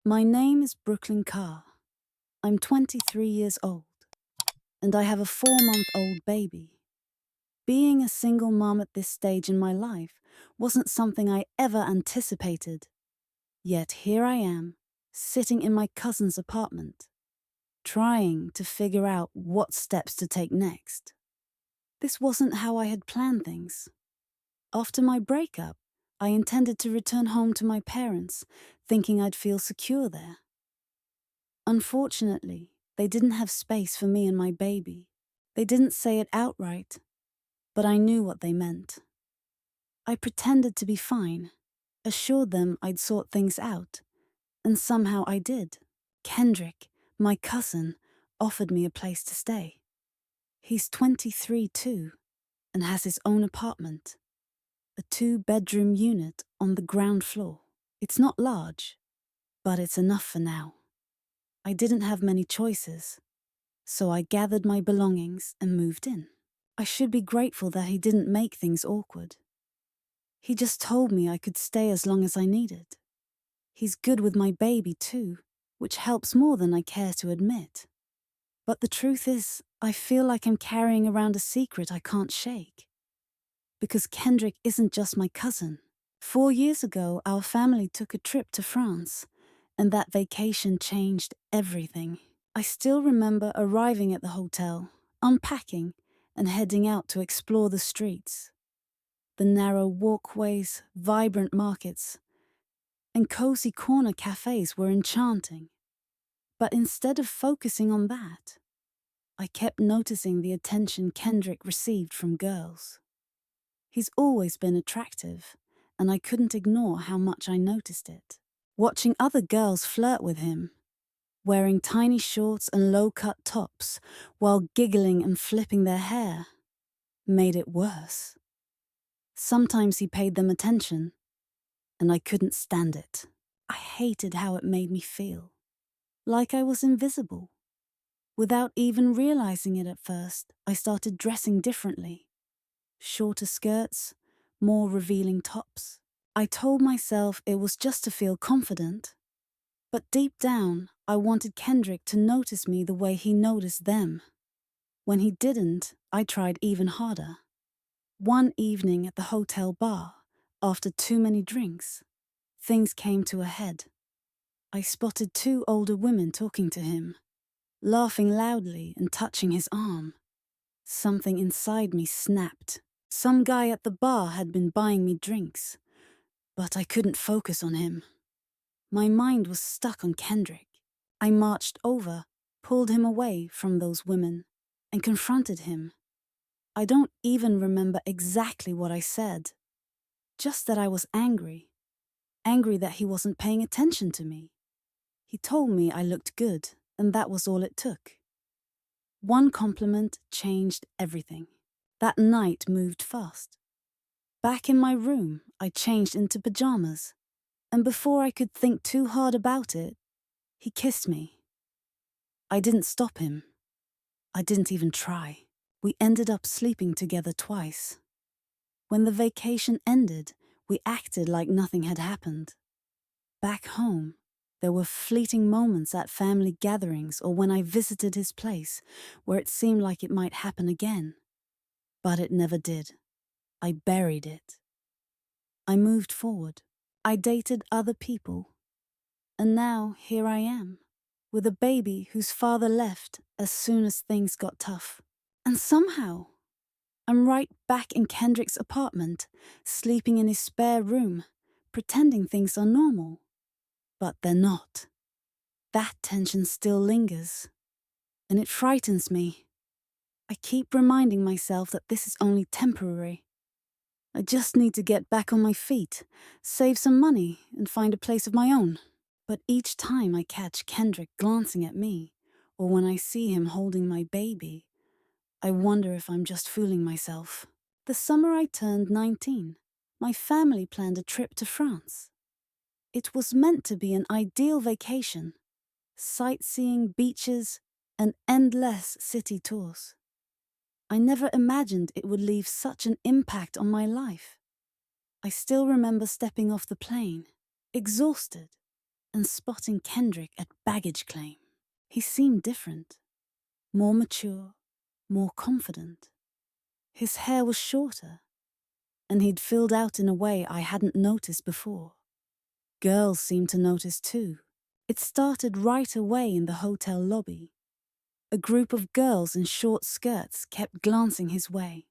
My name is Brooklyn Carr. I'm 23 years old, and I have a 4-month-old baby. Being a single mom at this stage in my life wasn't something I ever anticipated. Yet here I am, sitting in my cousin's apartment, trying to figure out what steps to take next. This wasn't how I had planned things. After my breakup, I intended to return home to my parents, thinking I'd feel secure there. Unfortunately, they didn't have space for me and my baby. They didn't say it outright, but I knew what they meant. I pretended to be fine, assured them I'd sort things out, and somehow I did. Kendrick, my cousin, offered me a place to stay. He's 23 too, and has his own apartment, a 2-bedroom unit on the ground floor. It's not large, but it's enough for now. I didn't have many choices, so I gathered my belongings and moved in. I should be grateful that he didn't make things awkward. He just told me I could stay as long as I needed. He's good with my baby too, which helps more than I care to admit. But the truth is, I feel like I'm carrying around a secret I can't shake. Because Kendrick isn't just my cousin. 4 years ago, our family took a trip to France, and that vacation changed everything. I still remember arriving at the hotel, unpacking, and heading out to explore the streets. The narrow walkways, vibrant markets, and cozy corner cafes were enchanting. But instead of focusing on that, I kept noticing the attention Kendrick received from girls. He's always been attractive, and I couldn't ignore how much I noticed it. Watching other girls flirt with him, wearing tiny shorts and low-cut tops while giggling and flipping their hair, made it worse. Sometimes he paid them attention, and I couldn't stand it. I hated how it made me feel, like I was invisible. Without even realizing it at first, I started dressing differently. Shorter skirts, more revealing tops. I told myself it was just to feel confident. But deep down, I wanted Kendrick to notice me the way he noticed them. When he didn't, I tried even harder. One evening at the hotel bar, after too many drinks, things came to a head. I spotted 2 older women talking to him, laughing loudly and touching his arm. Something inside me snapped. Some guy at the bar had been buying me drinks, but I couldn't focus on him. My mind was stuck on Kendrick. I marched over, pulled him away from those women, and confronted him. I don't even remember exactly what I said, just that I was angry. Angry that he wasn't paying attention to me. He told me I looked good, and that was all it took. One compliment changed everything. That night moved fast. Back in my room, I changed into pajamas, and before I could think too hard about it, he kissed me. I didn't stop him. I didn't even try. We ended up sleeping together twice. When the vacation ended, we acted like nothing had happened. Back home, there were fleeting moments at family gatherings or when I visited his place where it seemed like it might happen again. But it never did. I buried it. I moved forward. I dated other people. And now here I am, with a baby whose father left as soon as things got tough. And somehow, I'm right back in Kendrick's apartment, sleeping in his spare room, pretending things are normal. But they're not. That tension still lingers, and it frightens me. I keep reminding myself that this is only temporary. I just need to get back on my feet, save some money, and find a place of my own. But each time I catch Kendrick glancing at me, or when I see him holding my baby, I wonder if I'm just fooling myself. The summer I turned 19, my family planned a trip to France. It was meant to be an ideal vacation. Sightseeing, beaches, and endless city tours. I never imagined it would leave such an impact on my life. I still remember stepping off the plane, exhausted, and spotting Kendrick at baggage claim. He seemed different, more mature, more confident. His hair was shorter, and he'd filled out in a way I hadn't noticed before. Girls seemed to notice too. It started right away in the hotel lobby. A group of girls in short skirts kept glancing his way.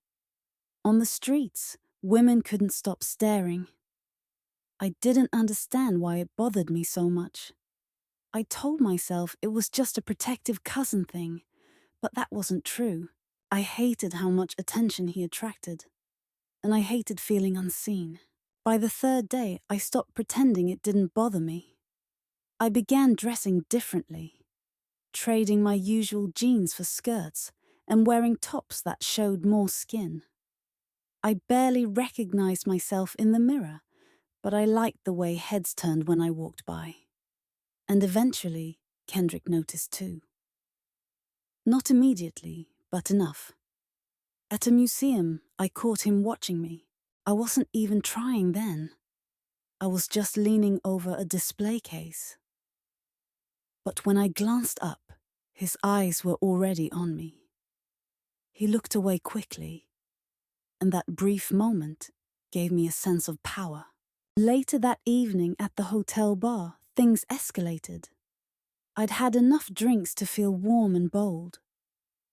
On the streets, women couldn't stop staring. I didn't understand why it bothered me so much. I told myself it was just a protective cousin thing, but that wasn't true. I hated how much attention he attracted, and I hated feeling unseen. By the third day, I stopped pretending it didn't bother me. I began dressing differently, trading my usual jeans for skirts and wearing tops that showed more skin. I barely recognized myself in the mirror, but I liked the way heads turned when I walked by. And eventually, Kendrick noticed too. Not immediately, but enough. At a museum, I caught him watching me. I wasn't even trying then. I was just leaning over a display case. But when I glanced up, his eyes were already on me. He looked away quickly, and that brief moment gave me a sense of power. Later that evening at the hotel bar, things escalated. I'd had enough drinks to feel warm and bold.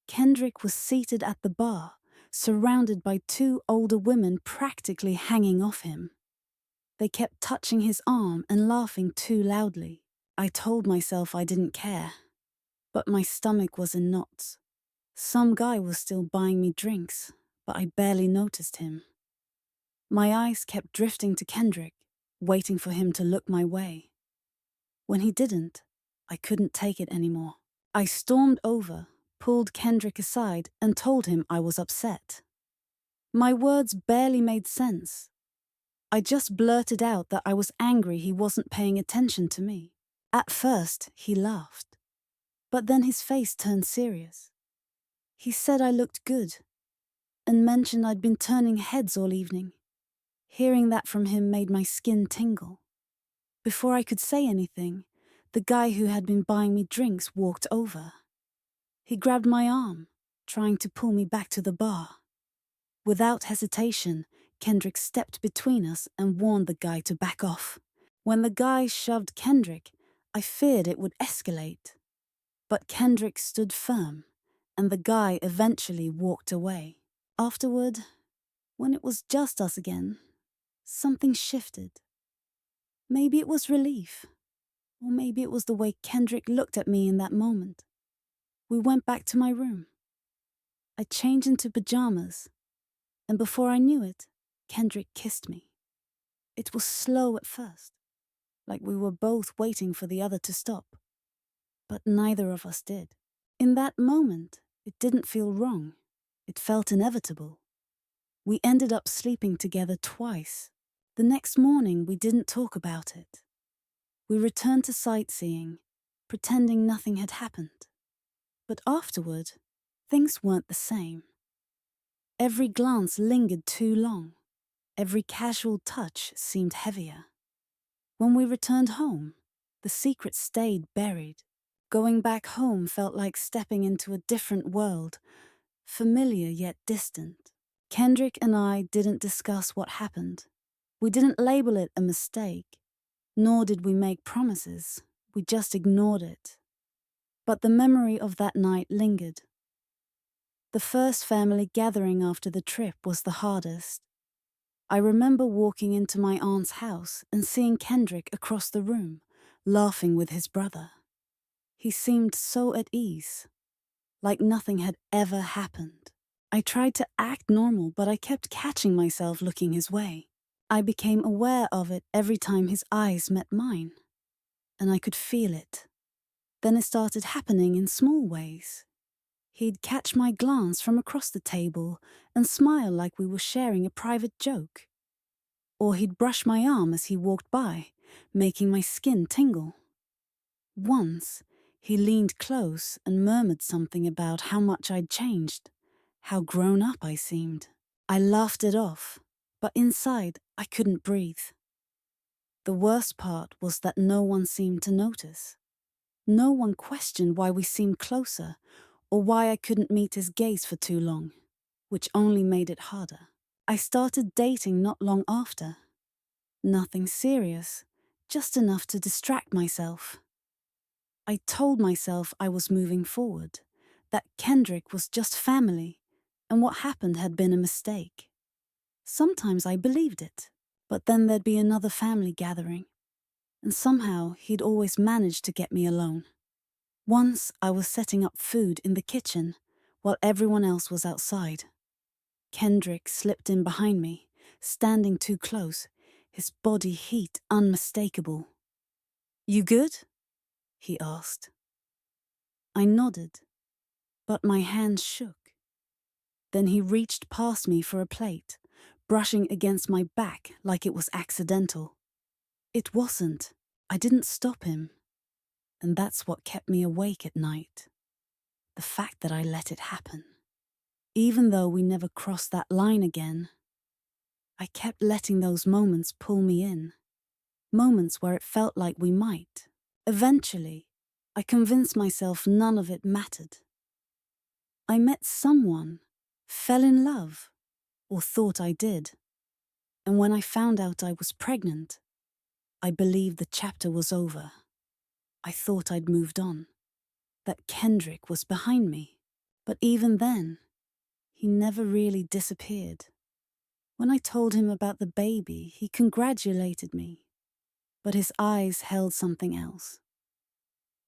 Kendrick was seated at the bar, surrounded by two older women practically hanging off him. They kept touching his arm and laughing too loudly. I told myself I didn't care, but my stomach was in knots. Some guy was still buying me drinks, but I barely noticed him. My eyes kept drifting to Kendrick, waiting for him to look my way. When he didn't, I couldn't take it anymore. I stormed over, pulled Kendrick aside, and told him I was upset. My words barely made sense. I just blurted out that I was angry he wasn't paying attention to me. At first, he laughed, but then his face turned serious. He said I looked good, and mentioned I'd been turning heads all evening. Hearing that from him made my skin tingle. Before I could say anything, the guy who had been buying me drinks walked over. He grabbed my arm, trying to pull me back to the bar. Without hesitation, Kendrick stepped between us and warned the guy to back off. When the guy shoved Kendrick, I feared it would escalate. But Kendrick stood firm, and the guy eventually walked away. Afterward, when it was just us again, something shifted. Maybe it was relief, or maybe it was the way Kendrick looked at me in that moment. We went back to my room. I changed into pajamas, and before I knew it, Kendrick kissed me. It was slow at first, like we were both waiting for the other to stop. But neither of us did. In that moment, it didn't feel wrong. It felt inevitable. We ended up sleeping together twice. The next morning, we didn't talk about it. We returned to sightseeing, pretending nothing had happened. But afterward, things weren't the same. Every glance lingered too long. Every casual touch seemed heavier. When we returned home, the secret stayed buried. Going back home felt like stepping into a different world, familiar yet distant. Kendrick and I didn't discuss what happened. We didn't label it a mistake, nor did we make promises. We just ignored it. But the memory of that night lingered. The first family gathering after the trip was the hardest. I remember walking into my aunt's house and seeing Kendrick across the room, laughing with his brother. He seemed so at ease, like nothing had ever happened. I tried to act normal, but I kept catching myself looking his way. I became aware of it every time his eyes met mine, and I could feel it. Then it started happening in small ways. He'd catch my glance from across the table and smile like we were sharing a private joke. Or he'd brush my arm as he walked by, making my skin tingle. Once, he leaned close and murmured something about how much I'd changed, how grown up I seemed. I laughed it off, but inside I couldn't breathe. The worst part was that no one seemed to notice. No one questioned why we seemed closer, or why I couldn't meet his gaze for too long, which only made it harder. I started dating not long after. Nothing serious, just enough to distract myself. I told myself I was moving forward, that Kendrick was just family, and what happened had been a mistake. Sometimes I believed it, but then there'd be another family gathering, and somehow he'd always managed to get me alone. Once I was setting up food in the kitchen while everyone else was outside. Kendrick slipped in behind me, standing too close, his body heat unmistakable. "You good?" he asked. I nodded, but my hands shook. Then he reached past me for a plate, brushing against my back like it was accidental. It wasn't. I didn't stop him. And that's what kept me awake at night. The fact that I let it happen. Even though we never crossed that line again, I kept letting those moments pull me in. Moments where it felt like we might. Eventually, I convinced myself none of it mattered. I met someone, fell in love, or thought I did. And when I found out I was pregnant, I believed the chapter was over. I thought I'd moved on, that Kendrick was behind me. But even then, he never really disappeared. When I told him about the baby, he congratulated me, but his eyes held something else.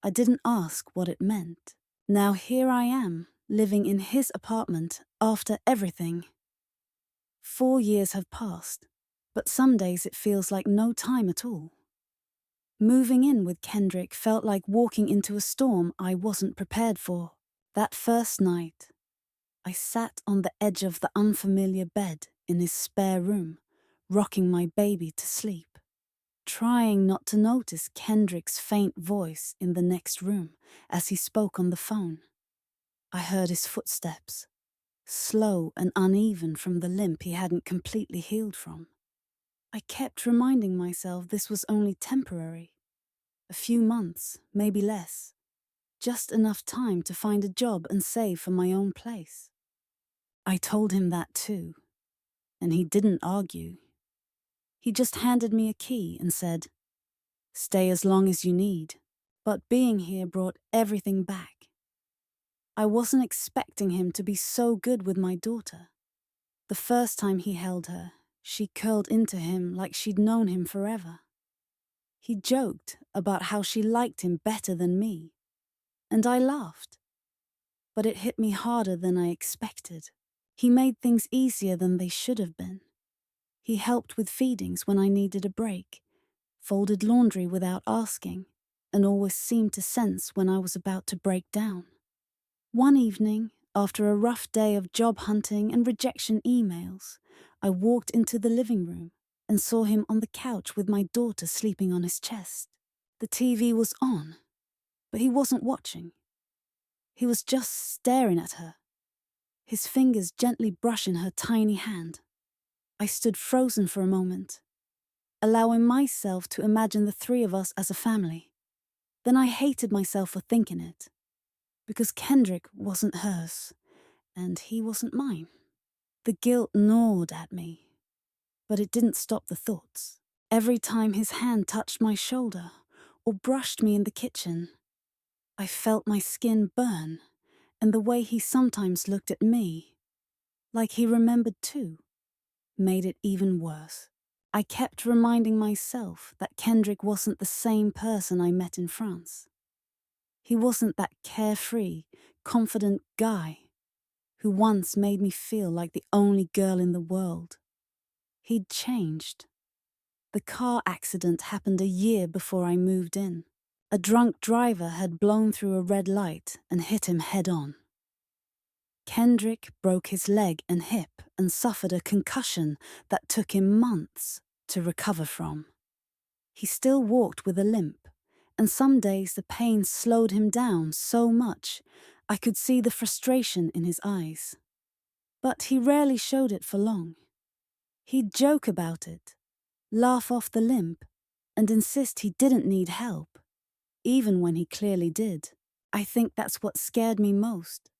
I didn't ask what it meant. Now here I am, living in his apartment after everything. 4 years have passed, but some days it feels like no time at all. Moving in with Kendrick felt like walking into a storm I wasn't prepared for. That first night, I sat on the edge of the unfamiliar bed in his spare room, rocking my baby to sleep, trying not to notice Kendrick's faint voice in the next room as he spoke on the phone. I heard his footsteps, slow and uneven from the limp he hadn't completely healed from. I kept reminding myself this was only temporary. A few months, maybe less. Just enough time to find a job and save for my own place. I told him that too, and he didn't argue. He just handed me a key and said, "Stay as long as you need." But being here brought everything back. I wasn't expecting him to be so good with my daughter. The first time he held her, she curled into him like she'd known him forever. He joked about how she liked him better than me, and I laughed. But it hit me harder than I expected. He made things easier than they should have been. He helped with feedings when I needed a break, folded laundry without asking, and always seemed to sense when I was about to break down. One evening, after a rough day of job hunting and rejection emails, I walked into the living room and saw him on the couch with my daughter sleeping on his chest. The TV was on, but he wasn't watching. He was just staring at her, his fingers gently brushing her tiny hand. I stood frozen for a moment, allowing myself to imagine the three of us as a family. Then I hated myself for thinking it, because Kendrick wasn't hers, and he wasn't mine. The guilt gnawed at me, but it didn't stop the thoughts. Every time his hand touched my shoulder or brushed me in the kitchen, I felt my skin burn, and the way he sometimes looked at me, like he remembered too, made it even worse. I kept reminding myself that Kendrick wasn't the same person I met in France. He wasn't that carefree, confident guy who once made me feel like the only girl in the world. He'd changed. The car accident happened a year before I moved in. A drunk driver had blown through a red light and hit him head-on. Kendrick broke his leg and hip and suffered a concussion that took him months to recover from. He still walked with a limp, and some days the pain slowed him down so much I could see the frustration in his eyes. But he rarely showed it for long. He'd joke about it, laugh off the limp, and insist he didn't need help, even when he clearly did. I think that's what scared me most.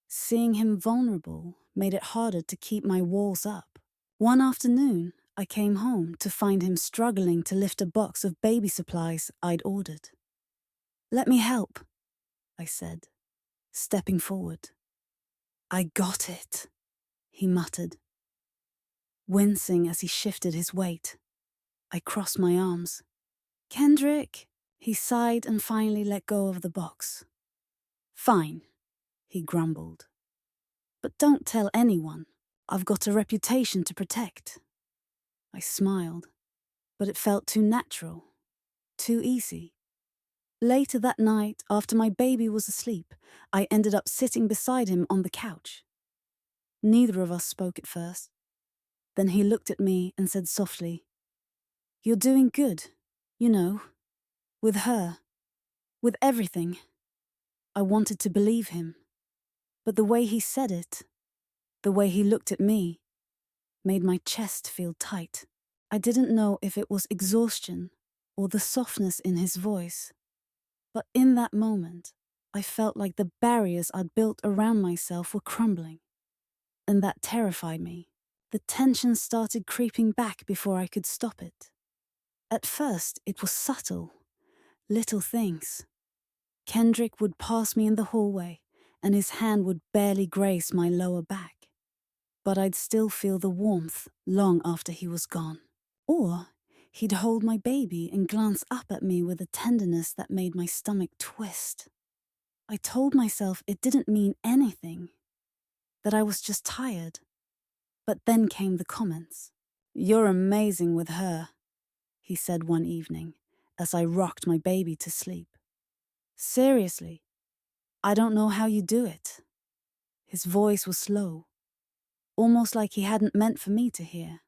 Seeing him vulnerable made it harder to keep my walls up. One afternoon, I came home to find him struggling to lift a box of baby supplies I'd ordered. "Let me help," I said, stepping forward. "I got it," he muttered, wincing as he shifted his weight. I crossed my arms. "Kendrick," he sighed and finally let go of the box. "Fine," he grumbled. "But don't tell anyone. I've got a reputation to protect." I smiled, but it felt too natural, too easy. Later that night, after my baby was asleep, I ended up sitting beside him on the couch. Neither of us spoke at first. Then he looked at me and said softly, "You're doing good, you know, with her, with everything." I wanted to believe him, but the way he said it, the way he looked at me, made my chest feel tight. I didn't know if it was exhaustion or the softness in his voice, but in that moment, I felt like the barriers I'd built around myself were crumbling, and that terrified me. The tension started creeping back before I could stop it. At first, it was subtle, little things. Kendrick would pass me in the hallway, and his hand would barely grace my lower back. But I'd still feel the warmth long after he was gone. Or he'd hold my baby and glance up at me with a tenderness that made my stomach twist. I told myself it didn't mean anything, that I was just tired. But then came the comments. "You're amazing with her," he said one evening as I rocked my baby to sleep. "Seriously, I don't know how you do it." His voice was slow, almost like he hadn't meant for me to hear.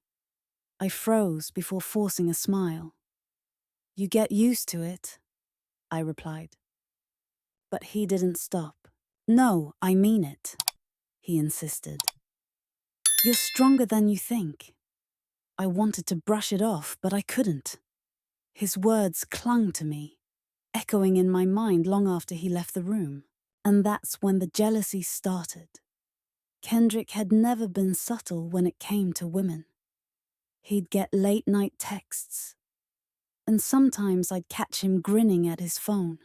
I froze before forcing a smile. "You get used to it," I replied. But he didn't stop. "No, I mean it," he insisted. "You're stronger than you think." I wanted to brush it off, but I couldn't. His words clung to me, echoing in my mind long after he left the room. And that's when the jealousy started. Kendrick had never been subtle when it came to women. He'd get late-night texts, and sometimes I'd catch him grinning at his phone.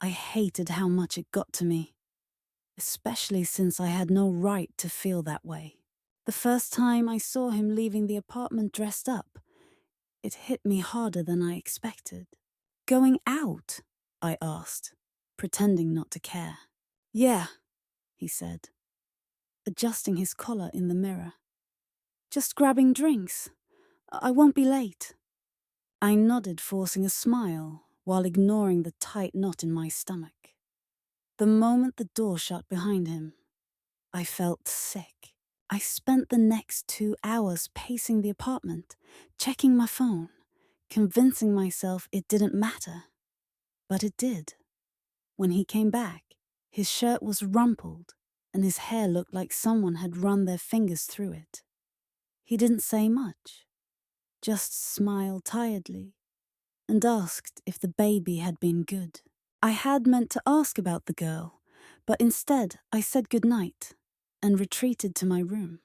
I hated how much it got to me, especially since I had no right to feel that way. The first time I saw him leaving the apartment dressed up, it hit me harder than I expected. "Going out?" I asked, pretending not to care. "Yeah," he said, adjusting his collar in the mirror. "Just grabbing drinks. I won't be late." I nodded, forcing a smile while ignoring the tight knot in my stomach. The moment the door shut behind him, I felt sick. I spent the next 2 hours pacing the apartment, checking my phone, convincing myself it didn't matter. But it did. When he came back, his shirt was rumpled and his hair looked like someone had run their fingers through it. He didn't say much, just smiled tiredly and asked if the baby had been good. I had meant to ask about the girl, but instead I said goodnight and retreated to my room.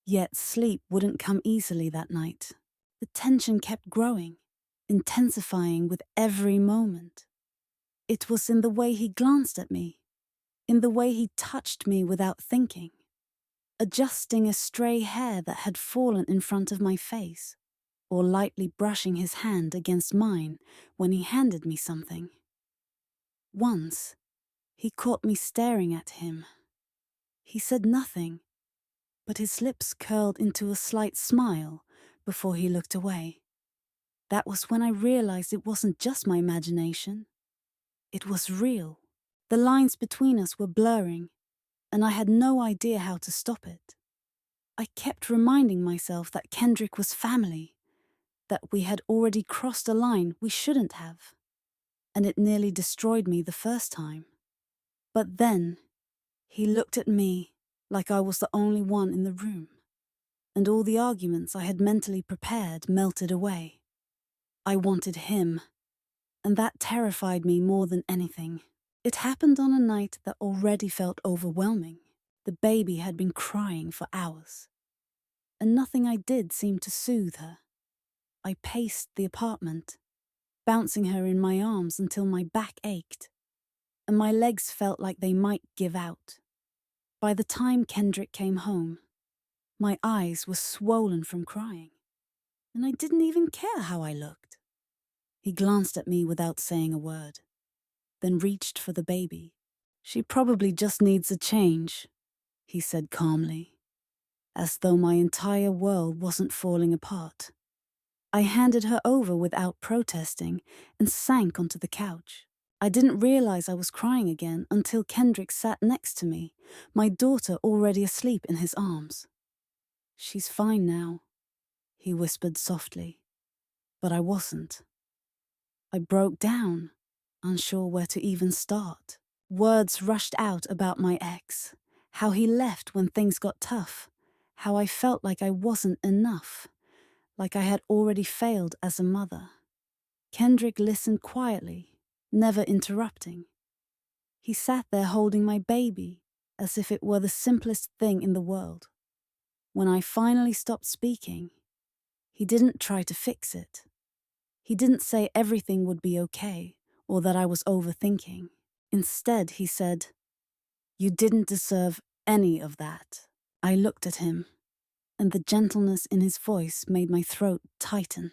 Yet sleep wouldn't come easily that night. The tension kept growing, intensifying with every moment. It was in the way he glanced at me, in the way he touched me without thinking, adjusting a stray hair that had fallen in front of my face, or lightly brushing his hand against mine when he handed me something. Once, he caught me staring at him. He said nothing, but his lips curled into a slight smile before he looked away. That was when I realized it wasn't just my imagination. It was real. The lines between us were blurring, and I had no idea how to stop it. I kept reminding myself that Kendrick was family, that we had already crossed a line we shouldn't have, and it nearly destroyed me the first time. But then, he looked at me like I was the only one in the room, and all the arguments I had mentally prepared melted away. I wanted him, and that terrified me more than anything. It happened on a night that already felt overwhelming. The baby had been crying for hours, and nothing I did seemed to soothe her. I paced the apartment, bouncing her in my arms until my back ached, and my legs felt like they might give out. By the time Kendrick came home, my eyes were swollen from crying, and I didn't even care how I looked. He glanced at me without saying a word, then reached for the baby. "She probably just needs a change," he said calmly, as though my entire world wasn't falling apart. I handed her over without protesting and sank onto the couch. I didn't realize I was crying again until Kendrick sat next to me, my daughter already asleep in his arms. "She's fine now," he whispered softly, but I wasn't. I broke down, unsure where to even start. Words rushed out about my ex, how he left when things got tough, how I felt like I wasn't enough, like I had already failed as a mother. Kendrick listened quietly, never interrupting. He sat there holding my baby, as if it were the simplest thing in the world. When I finally stopped speaking, he didn't try to fix it. He didn't say everything would be okay, or that I was overthinking. Instead, he said, "You didn't deserve any of that." I looked at him, and the gentleness in his voice made my throat tighten.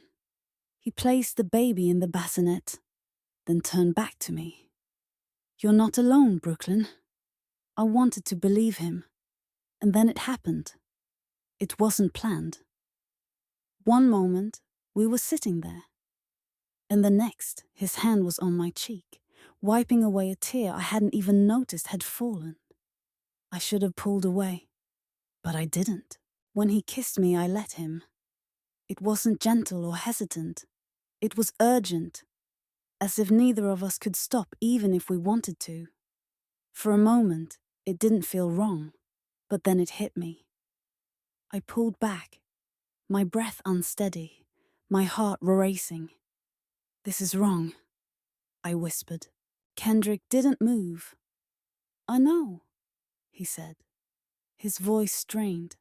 He placed the baby in the bassinet, then turned back to me. "You're not alone, Brooklyn." I wanted to believe him, and then it happened. It wasn't planned. One moment, we were sitting there, and the next, his hand was on my cheek, wiping away a tear I hadn't even noticed had fallen. I should have pulled away, but I didn't. When he kissed me, I let him. It wasn't gentle or hesitant. It was urgent, as if neither of us could stop even if we wanted to. For a moment, it didn't feel wrong, but then it hit me. I pulled back, my breath unsteady, my heart racing. "This is wrong," I whispered. Kendrick didn't move. "I know," he said, his voice strained,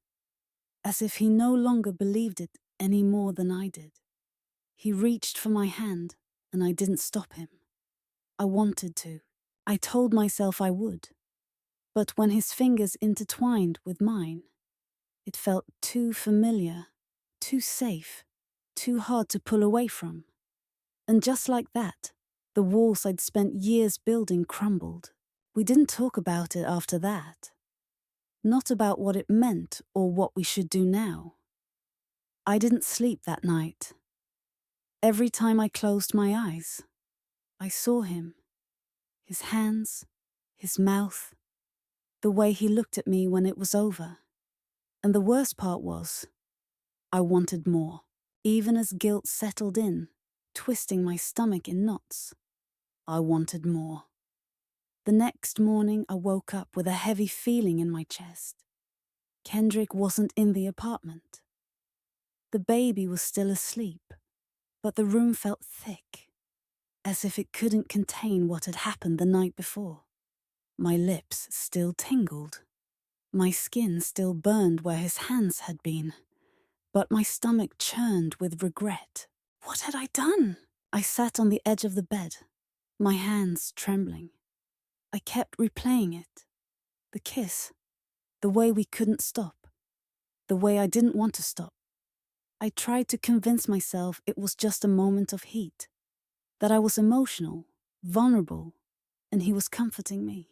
as if he no longer believed it any more than I did. He reached for my hand, and I didn't stop him. I wanted to. I told myself I would. But when his fingers intertwined with mine, it felt too familiar, too safe, too hard to pull away from. And just like that, the walls I'd spent years building crumbled. We didn't talk about it after that. Not about what it meant or what we should do now. I didn't sleep that night. Every time I closed my eyes, I saw him. His hands, his mouth, the way he looked at me when it was over. And the worst part was, I wanted more, even as guilt settled in, twisting my stomach in knots. I wanted more. The next morning, I woke up with a heavy feeling in my chest. Kendrick wasn't in the apartment. The baby was still asleep, but the room felt thick, as if it couldn't contain what had happened the night before. My lips still tingled. My skin still burned where his hands had been, but my stomach churned with regret. What had I done? I sat on the edge of the bed, my hands trembling. I kept replaying it. The kiss, the way we couldn't stop, the way I didn't want to stop. I tried to convince myself it was just a moment of heat, that I was emotional, vulnerable, and he was comforting me.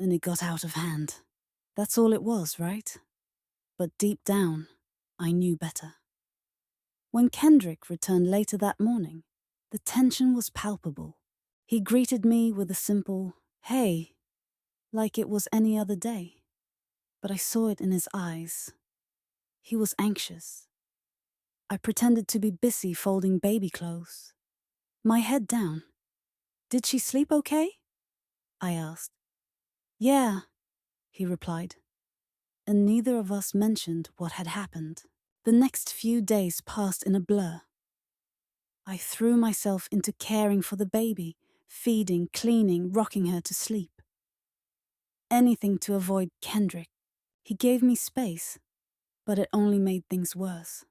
And it got out of hand. That's all it was, right? But deep down, I knew better. When Kendrick returned later that morning, the tension was palpable. He greeted me with a simple, "Hey," like it was any other day. But I saw it in his eyes. He was anxious. I pretended to be busy folding baby clothes, my head down. "Did she sleep okay?" I asked. "Yeah," he replied. And neither of us mentioned what had happened. The next few days passed in a blur. I threw myself into caring for the baby, feeding, cleaning, rocking her to sleep. Anything to avoid Kendrick. He gave me space, but it only made things worse.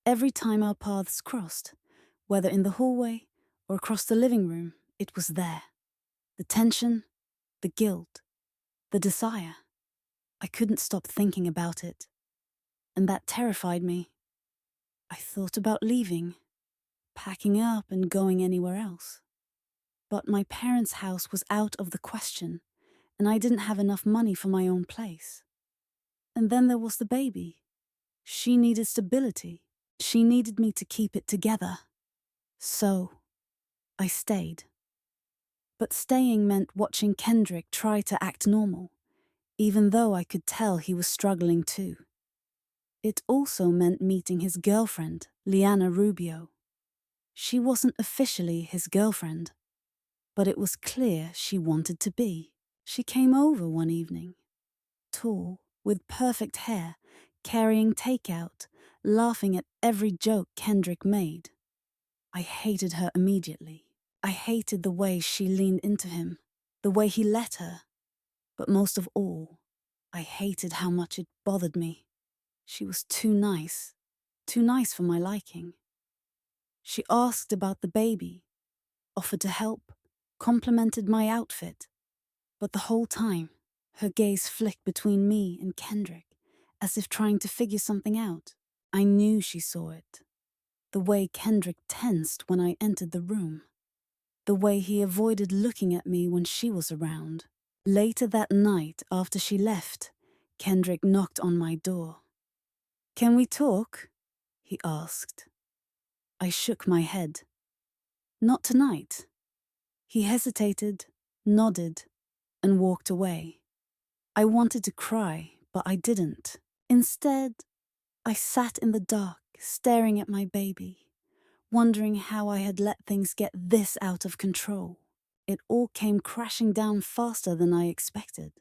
Every time our paths crossed, whether in the hallway or across the living room, it was there. The tension, the guilt, the desire. I couldn't stop thinking about it, and that terrified me. I thought about leaving, packing up and going anywhere else. But my parents' house was out of the question, and I didn't have enough money for my own place. And then there was the baby. She needed stability. She needed me to keep it together. So, I stayed. But staying meant watching Kendrick try to act normal, even though I could tell he was struggling too. It also meant meeting his girlfriend, Liana Rubio. She wasn't officially his girlfriend, but it was clear she wanted to be. She came over one evening, tall, with perfect hair, carrying takeout, laughing at every joke Kendrick made. I hated her immediately. I hated the way she leaned into him, the way he let her. But most of all, I hated how much it bothered me. She was too nice for my liking. She asked about the baby, offered to help, complimented my outfit. But the whole time, her gaze flicked between me and Kendrick, as if trying to figure something out. I knew she saw it. The way Kendrick tensed when I entered the room. The way he avoided looking at me when she was around. Later that night, after she left, Kendrick knocked on my door. "Can we talk?" he asked. I shook my head. "Not tonight." He hesitated, nodded, and walked away. I wanted to cry, but I didn't. Instead, I sat in the dark, staring at my baby, wondering how I had let things get this out of control. It all came crashing down faster than I expected.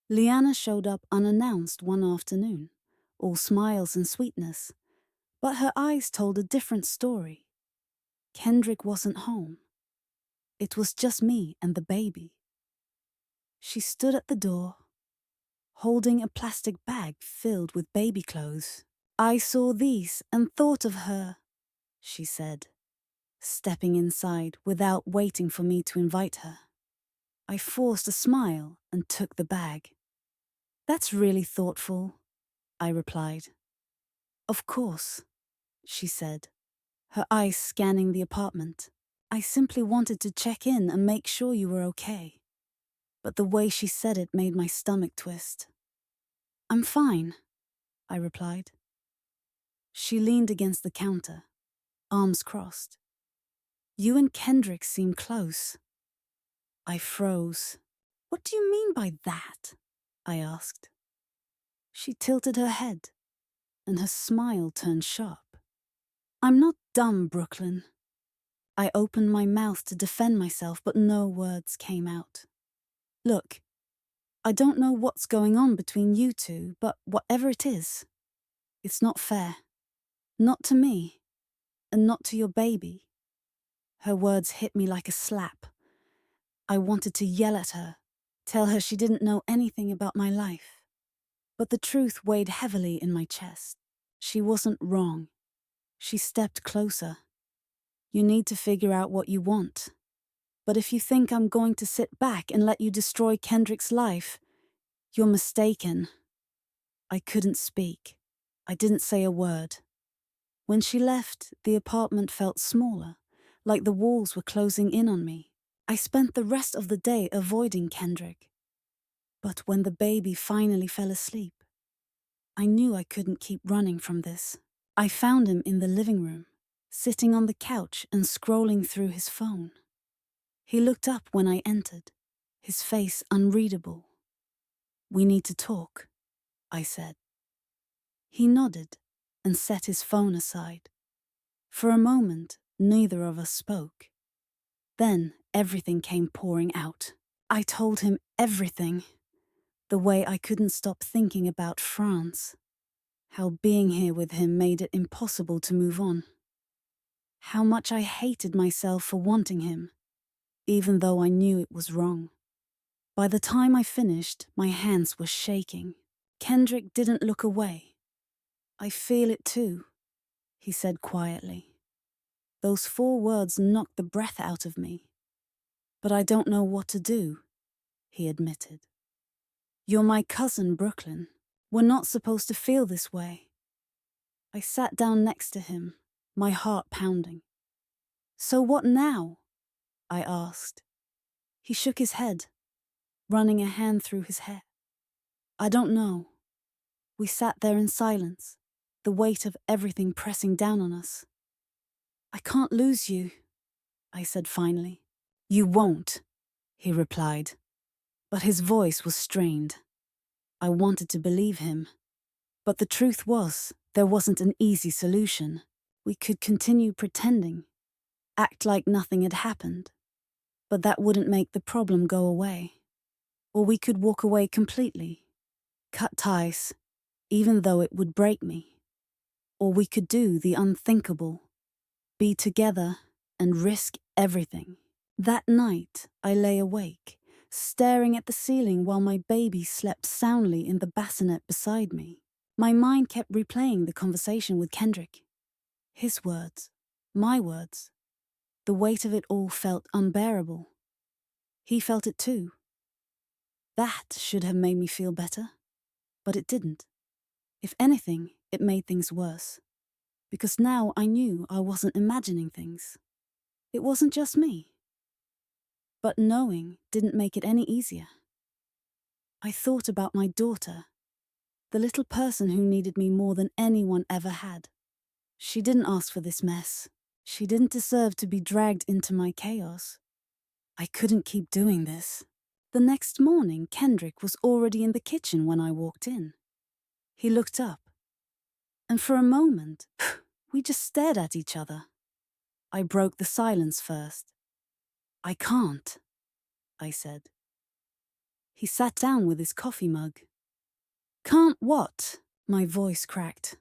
Liana showed up unannounced one afternoon, all smiles and sweetness, but her eyes told a different story. Kendrick wasn't home. It was just me and the baby. She stood at the door, holding a plastic bag filled with baby clothes. "I saw these and thought of her," she said, stepping inside without waiting for me to invite her. I forced a smile and took the bag. "That's really thoughtful," I replied. "Of course," she said, her eyes scanning the apartment. "I simply wanted to check in and make sure you were okay." But the way she said it made my stomach twist. "I'm fine," I replied. She leaned against the counter, arms crossed. "You and Kendrick seem close." I froze. "What do you mean by that?" I asked. She tilted her head, and her smile turned sharp. "I'm not dumb, Brooklyn." I opened my mouth to defend myself, but no words came out. "Look, I don't know what's going on between you two, but whatever it is, it's not fair. Not to me, and not to your baby." Her words hit me like a slap. I wanted to yell at her, tell her she didn't know anything about my life. But the truth weighed heavily in my chest. She wasn't wrong. She stepped closer. "You need to figure out what you want. But if you think I'm going to sit back and let you destroy Kendrick's life, you're mistaken." I couldn't speak. I didn't say a word. When she left, the apartment felt smaller, like the walls were closing in on me. I spent the rest of the day avoiding Kendrick. But when the baby finally fell asleep, I knew I couldn't keep running from this. I found him in the living room, sitting on the couch and scrolling through his phone. He looked up when I entered, his face unreadable. "We need to talk," I said. He nodded and set his phone aside. For a moment, neither of us spoke. Then everything came pouring out. I told him everything. The way I couldn't stop thinking about France. How being here with him made it impossible to move on. how much I hated myself for wanting him, even though I knew it was wrong. By the time I finished, my hands were shaking. Kendrick didn't look away. "I feel it too," he said quietly. Those 4 words knocked the breath out of me. "But I don't know what to do," he admitted. "You're my cousin, Brooklyn. We're not supposed to feel this way." I sat down next to him, my heart pounding. "So what now?" I asked. He shook his head, running a hand through his hair. "I don't know." We sat there in silence, the weight of everything pressing down on us. "I can't lose you," I said finally. "You won't," he replied, but his voice was strained. I wanted to believe him, but the truth was, there wasn't an easy solution. We could continue pretending, act like nothing had happened, but that wouldn't make the problem go away. Or we could walk away completely, cut ties, even though it would break me. Or we could do the unthinkable, be together and risk everything. That night, I lay awake, staring at the ceiling while my baby slept soundly in the bassinet beside me. My mind kept replaying the conversation with Kendrick. His words, my words. The weight of it all felt unbearable. He felt it too. That should have made me feel better, but it didn't. If anything, it made things worse. Because now I knew I wasn't imagining things. It wasn't just me. But knowing didn't make it any easier. I thought about my daughter, the little person who needed me more than anyone ever had. She didn't ask for this mess. She didn't deserve to be dragged into my chaos. I couldn't keep doing this. The next morning, Kendrick was already in the kitchen when I walked in. He looked up, and for a moment, we just stared at each other. I broke the silence first. "I can't," I said. He sat down with his coffee mug. "Can't what?" My voice cracked.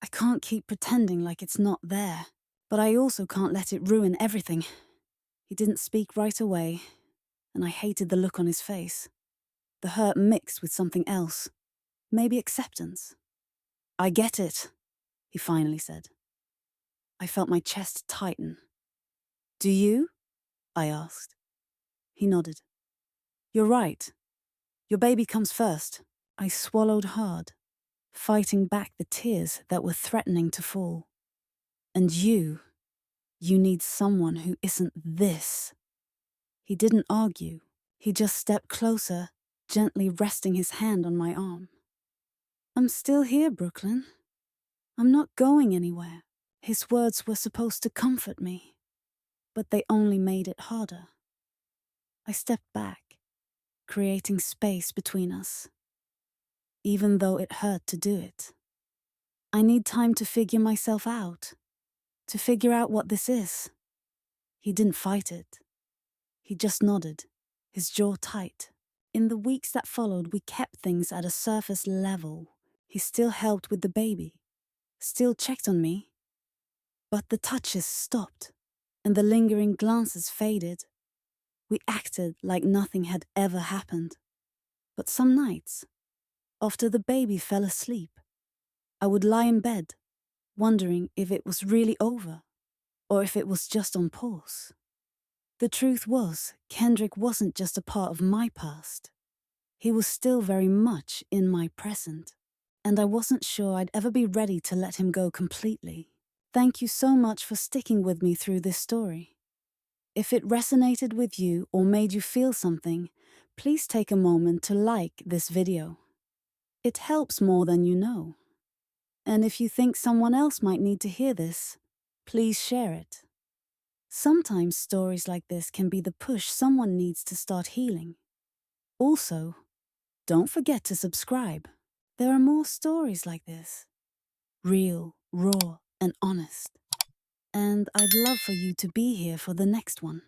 "I can't keep pretending like it's not there, but I also can't let it ruin everything." He didn't speak right away, and I hated the look on his face. The hurt mixed with something else, maybe acceptance. "I get it," he finally said. I felt my chest tighten. "Do you?" I asked. He nodded. "You're right. Your baby comes first." I swallowed hard, fighting back the tears that were threatening to fall. "And you need someone who isn't this." He didn't argue. He just stepped closer, gently resting his hand on my arm. "I'm still here, Brooklyn. I'm not going anywhere." His words were supposed to comfort me, but they only made it harder. I stepped back, creating space between us, even though it hurt to do it. "I need time to figure myself out, to figure out what this is." He didn't fight it. He just nodded, his jaw tight. In the weeks that followed, we kept things at a surface level. He still helped with the baby, still checked on me. But the touches stopped, and the lingering glances faded. We acted like nothing had ever happened. But some nights, after the baby fell asleep, I would lie in bed, wondering if it was really over, or if it was just on pause. The truth was, Kendrick wasn't just a part of my past. He was still very much in my present, and I wasn't sure I'd ever be ready to let him go completely. Thank you so much for sticking with me through this story. If it resonated with you or made you feel something, please take a moment to like this video. It helps more than you know. And if you think someone else might need to hear this, please share it. Sometimes stories like this can be the push someone needs to start healing. Also, don't forget to subscribe. There are more stories like this. Real, raw, and honest. And I'd love for you to be here for the next one.